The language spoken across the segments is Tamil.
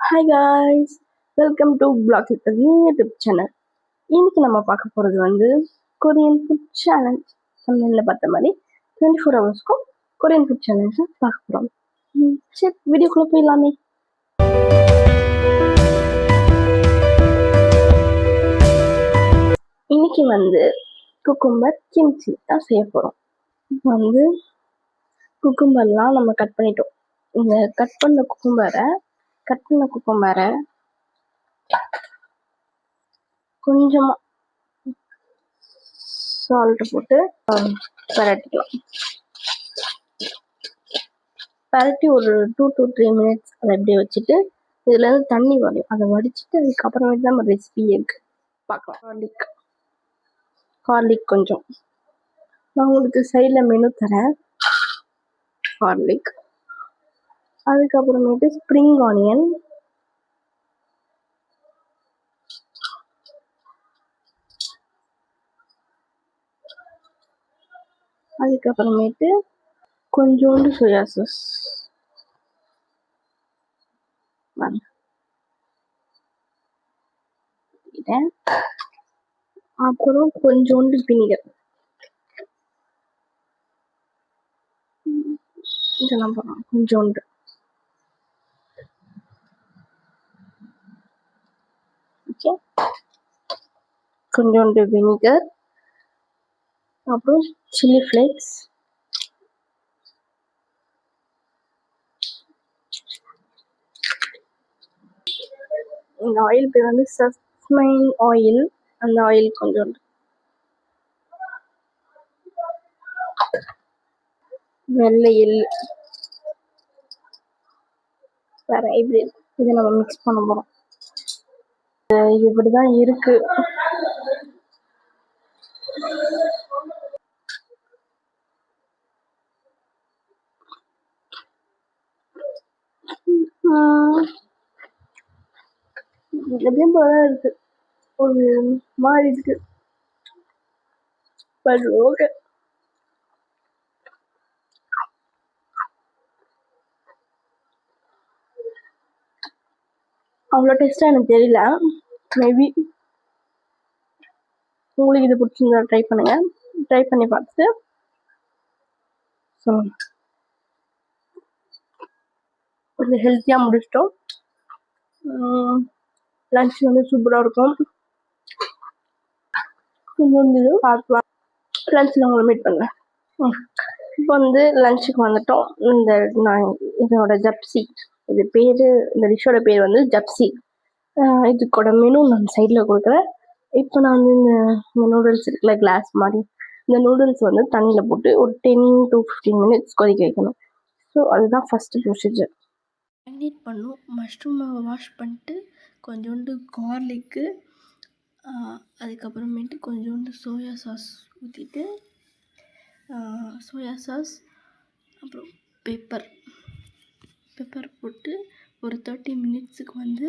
Hi guys, welcome to blog YouTube channel. இன்னைக்கு நம்ம பார்க்க போகிறது வந்து கொரியன் ஃபுட் சேலஞ்ச். தமிழில் பார்த்த மாதிரி 24 ஹவர்ஸ்க்கும் கொரியன் ஃபுட் சேலஞ்சை பார்க்க போகிறோம். சரி, வீடியோக்குள்ளே போயிடலாமே. இன்னைக்கு வந்து குக்கும்பர் கிம்ச்சி தான் செய்ய போகிறோம். இப்போ வந்து குக்கும்பர்லாம் நம்ம கட் பண்ணிட்டோம். இந்த கட் பண்ண குக்கும்பரை கொஞ்சமாக சால்ட் போட்டு பரட்டிக்கலாம். பரட்டி ஒரு 2 to 3 minutes அதை அப்படியே வச்சுட்டு இதுலேருந்து தண்ணி வரும், அதை வடிச்சிட்டு அதுக்கப்புறமேட்டு தான் நம்ம ரெசிபி இருக்கு பார்க்கலாம். கார்லிக் கொஞ்சம் நான் உங்களுக்கு சைடில் மெனு தரேன். கார்லிக், அதுக்கப்புறமேட்டு ஸ்ப்ரிங் ஆனியன், அதுக்கப்புறமேட்டு கொஞ்சோண்டு சோயா சாஸ், அப்புறம் கொஞ்சோண்டு வினிகர். இதெல்லாம் போடலாம் கொஞ்சோண்டு. ஓகே, கொஞ்சோண்டு வினிகர், அப்புறம் சில்லி ஃப்ளேக்ஸ், இந்த ஆயில் பேர் வந்து சஸ்மைன் ஆயில், அந்த ஆயில் கொஞ்சோண்டு, வெள்ளை எள்ளு, வேற இப்படி இதை நம்ம மிக்ஸ் பண்ண போகிறோம். இப்படிதான் இருக்கு. எப்படியும் போல இருக்கு, ஒரு மாதிரி இருக்கு. பட் ஓகே, அவ்வளோ டேஸ்ட்டாக எனக்கு தெரியல. மேபி உங்களுக்கு இது பிடிச்சிருந்தா ட்ரை பண்ணுங்க. ட்ரை பண்ணி பார்த்துட்டு சொல்லுங்க. கொஞ்சம் ஹெல்த்தியாக முடிச்சிட்டோம். லன்ச் வந்து சூப்பராக இருக்கும். பார்க்கலாம், லன்ச்சில் உங்களை மீட் பண்ணுறேன். இப்போ வந்து லன்ச்சுக்கு வந்துட்டோம். நான் இதோட ஜப்சி, இது பேர், இந்த டிஷ்ஷோட பேர் வந்து ஜப்சி. இதுக்கோட மெனு நான் சைடில் கொடுக்குறேன். இப்போ நான் வந்து இந்த நூடுல்ஸ் இருக்குல்ல, கிளாஸ் மாதிரி, இந்த நூடுல்ஸ் வந்து தண்ணியில் போட்டு ஒரு 10 to 15 minutes கொதிக்க வைக்கணும். ஸோ அதுதான் ஃபஸ்ட்டு ப்ரொசீஜர். மேரினேட் பண்ணும். மஷ்ரூமை வாஷ் பண்ணிட்டு கொஞ்சோண்டு கார்லிக்கு, அதுக்கப்புறமேட்டு கொஞ்சோண்டு சோயா சாஸ் ஊற்றிட்டு, சோயா சாஸ் அப்புறம் பெப்பர் போட்டு ஒரு 30 minutesக்கு வந்து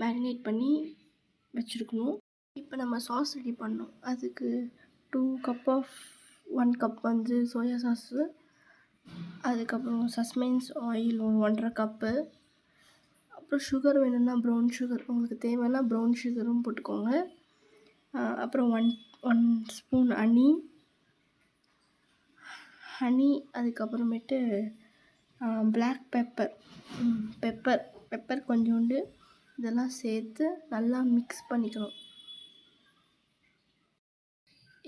மேரினேட் பண்ணி வச்சுருக்கணும். இப்போ நம்ம சாஸ் ரெடி பண்ணோம். அதுக்கு 1 கப் வந்து சோயா சாஸு, அதுக்கப்புறம் சஸ்மைன்ஸ் ஆயில் 1.5 கப்பு, அப்புறம் சுகர் வேணும்னா ப்ரௌன் சுகர், உங்களுக்கு தேவைன்னா ப்ரௌன் சுகரும் போட்டுக்கோங்க. அப்புறம் 1 ஸ்பூன் ஹனி, அதுக்கப்புறமேட்டு பிளாக் பெப்பர் கொஞ்சோண்டு, இதெல்லாம் சேர்த்து நல்லா மிக்ஸ் பண்ணிக்கணும்.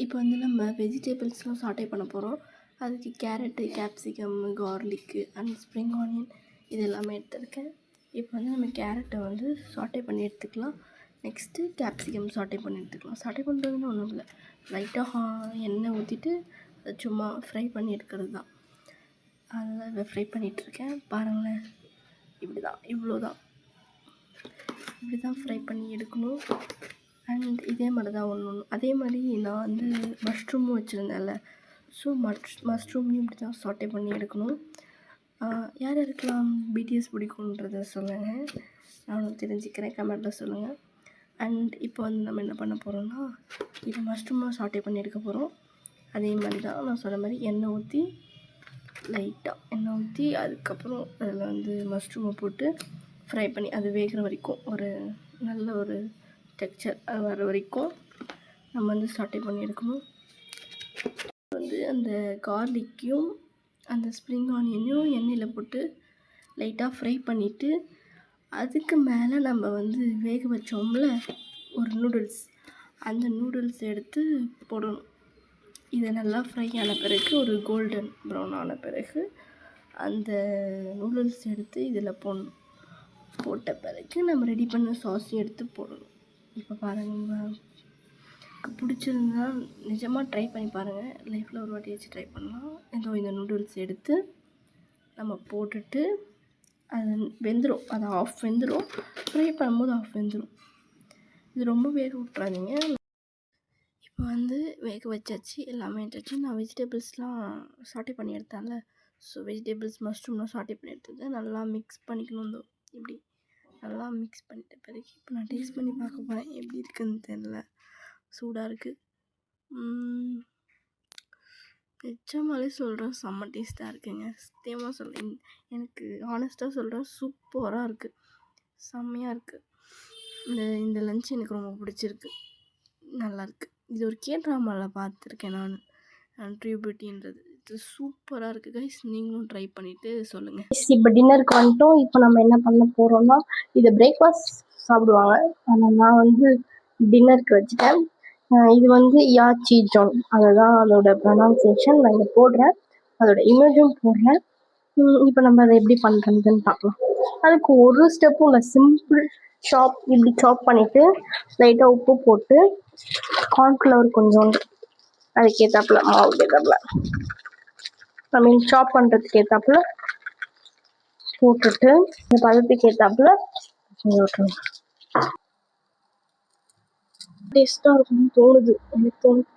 இப்போ வந்து நம்ம வெஜிடபிள்ஸ்லாம் சாட்டே பண்ண போகிறோம். அதுக்கு carrot, capsicum, garlic and spring onion இது எல்லாமே எடுத்துருக்கேன். இப்போ வந்து நம்ம கேரட்டை வந்து சாட்டே பண்ணி எடுத்துக்கலாம். நெக்ஸ்ட்டு கேப்சிகம் சாட்டே பண்ணி எடுத்துக்கலாம். சாட்டே பண்ணுறதுன்னு ஒன்றும் இல்லை, லைட்டாக எண்ணெய் ஊற்றிட்டு அதை சும்மா ஃப்ரை பண்ணி எடுக்கிறது தான். அதெல்லாம் ஃப்ரை பண்ணிகிட்ருக்கேன். பாருங்களேன், இப்படி தான் ஃப்ரை பண்ணி எடுக்கணும். அண்ட் இதே மாதிரி தான் ஒன்று அதே மாதிரி நான் வந்து மஷ்ரூமும் வச்சுருந்தேன்ல, ஸோ மஷ்ரூமையும் இப்படி தான் சாட்டே பண்ணி எடுக்கணும். யார் யாருக்கெல்லாம் பிடிஎஸ் பிடிக்குன்றதை சொல்லுங்கள், நானும் தெரிஞ்சுக்கிறேன், கமெண்ட்டில் சொல்லுங்கள். அண்ட் இப்போ வந்து நம்ம என்ன பண்ண போகிறோம்னா, இது மஷ்ரூமாக சாட்டே பண்ணி எடுக்க போகிறோம். அதே மாதிரி தான் நான் சொன்ன மாதிரி லைட்டாக எண்ணெய் ஊற்றி அதுக்கப்புறம் அதில் வந்து மஷ்ரூமை போட்டு ஃப்ரை பண்ணி அது வேகிற வரைக்கும் ஒரு நல்ல ஒரு டெக்ஸ்சர் அது வர வரைக்கும் நம்ம வந்து சாட்டே பண்ணி எடுக்கணும். வந்து அந்த கார்லிக்கையும் அந்த ஸ்ப்ரிங் ஆனியனையும் எண்ணெயில் போட்டு லைட்டாக ஃப்ரை பண்ணிவிட்டு அதுக்கு மேலே நம்ம வந்து வேக வச்சோம்ல ஒரு நூடுல்ஸ், அந்த நூடுல்ஸ் எடுத்து போடணும். இதை நல்லா ஃப்ரை ஆன பிறகு ஒரு கோல்டன் ப்ரௌன் ஆன பிறகு அந்த நூடுல்ஸ் எடுத்து இதில் போடணும். போட்ட பிறகு நம்ம ரெடி பண்ண சாஸையும் எடுத்து போடணும். இப்போ பாருங்கள், பிடிச்சிருந்தா நிஜமாக ட்ரை பண்ணி பாருங்கள். லைஃப்பில் ஒரு வாட்டி வச்சு ட்ரை பண்ணலாம். இந்த நூடுல்ஸ் எடுத்து நம்ம போட்டுட்டு அது வெந்துடும், அது ஆஃப் வெந்துடும். ஃப்ரை பண்ணும்போது ஆஃப் வெந்துடும். இது ரொம்ப வேக விட்றாதீங்க. இப்போ வந்து வேக வச்சாச்சு, எல்லாமே வச்சாச்சு. நான் வெஜிடபிள்ஸ்லாம் சாட்டே பண்ணி எடுத்தேன்ல, ஸோ வெஜிடபிள்ஸ் மஷ்ரூம்லாம் சாட்டே பண்ணி எடுத்தது நல்லா மிக்ஸ் பண்ணிக்கணும். இப்படி நல்லா மிக்ஸ் பண்ணிட்ட பிறகு இப்போ நான் டேஸ்ட் பண்ணி பார்க்க போகிறேன். எப்படி இருக்குதுன்னு தெரில, சூடாக இருக்குது. நிஜமாலே சொல்கிறேன், செம்ம டேஸ்ட்டாக இருக்குங்க. சத்தியமாக சொல்கிறேன், எனக்கு ஹானஸ்ட்டாக சொல்கிறேன், சூப்பராக இருக்குது, செம்மையாக இருக்குது. இந்த லன்ச் எனக்கு ரொம்ப பிடிச்சிருக்கு, நல்லாயிருக்கு. இது ஒரு ட்ராமாவில் பார்த்துருக்கேன் நான், ட்ரூ பியூட்டின்றது. இது சூப்பராக இருக்குது கைஸ், நீங்களும் ட்ரை பண்ணிவிட்டு சொல்லுங்கள். இப்போ டின்னருக்கு வந்துட்டோம். இப்போ நம்ம என்ன பண்ண போகிறோம்னா, இதை பிரேக்ஃபாஸ்ட் சாப்பிடுவாங்க, ஆனால் நான் வந்து டின்னருக்கு வச்சுட்டேன். இது வந்து யாச்சி ஜாங், அதுதான் அதோட ப்ரொனவுன்சியேஷன். நான் இதை போடுறேன், அதோட இமேஜும் போடுறேன். இப்போ நம்ம அதை எப்படி பண்ணுறதுன்னு பார்க்கலாம். அதுக்கு ஒரு ஸ்டெப்பும் இல்லை, சிம்பிள் சாப். இப்படி சாப் பண்ணிவிட்டு லைட்டாக உப்பு போட்டு கார்ன்ஃப்ளவர் கொஞ்சோண்டு அதுக்கேற்றாப்புல, மாவுக்கு ஏற்றாப்புல, ஐ மீன் சாப் பண்ணுறதுக்கு ஏற்றாப்புல போட்டுட்டு இந்த பதத்துக்கு ஏற்றாப்புல விட்டுருங்க. டேஸ்ட்டாக இருக்கும்னு தோணுது, எனக்கு தோணுது.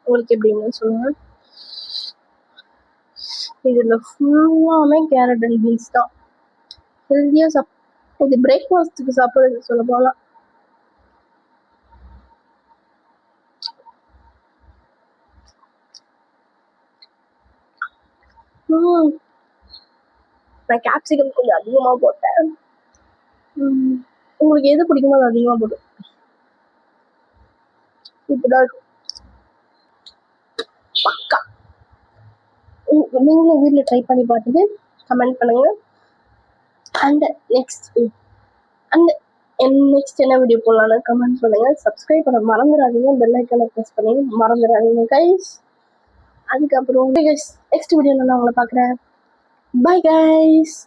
உங்களுக்கு எப்படின்னு சொல்லுங்கள். இதில் ஃபுல்லாமே கேரட் அண்ட் பீன்ஸ் தான். ஹெல்த்தியாக இது பிரேக்ஃபாஸ்ட்டுக்கு சாப்பிட்றது சொல்ல போகலாம். நான் கேப்சிகம் கொஞ்சம் அதிகமாக போட்டேன். உங்களுக்கு எது பிடிக்குமோ அது அதிகமாக போட்டு இப்படிதான் இருக்கும், பக்கா. நீங்களும் வீட்டில் ட்ரை பண்ணி பார்த்துட்டு கமெண்ட் பண்ணுங்க. அண்ட் நெக்ஸ்ட் என்ன வீடியோ போடலான்னு கமெண்ட் பண்ணுங்க. சப்ஸ்கிரைப் பண்ண மறந்துடாதீங்க, பெல் ஐக்கானை ப்ரெஸ் பண்ணி மறந்துடாதீங்க கைஸ். அதுக்கப்புறம் நெக்ஸ்ட் வீடியோவில் நான் உங்களை பார்க்குறேன். Bye guys.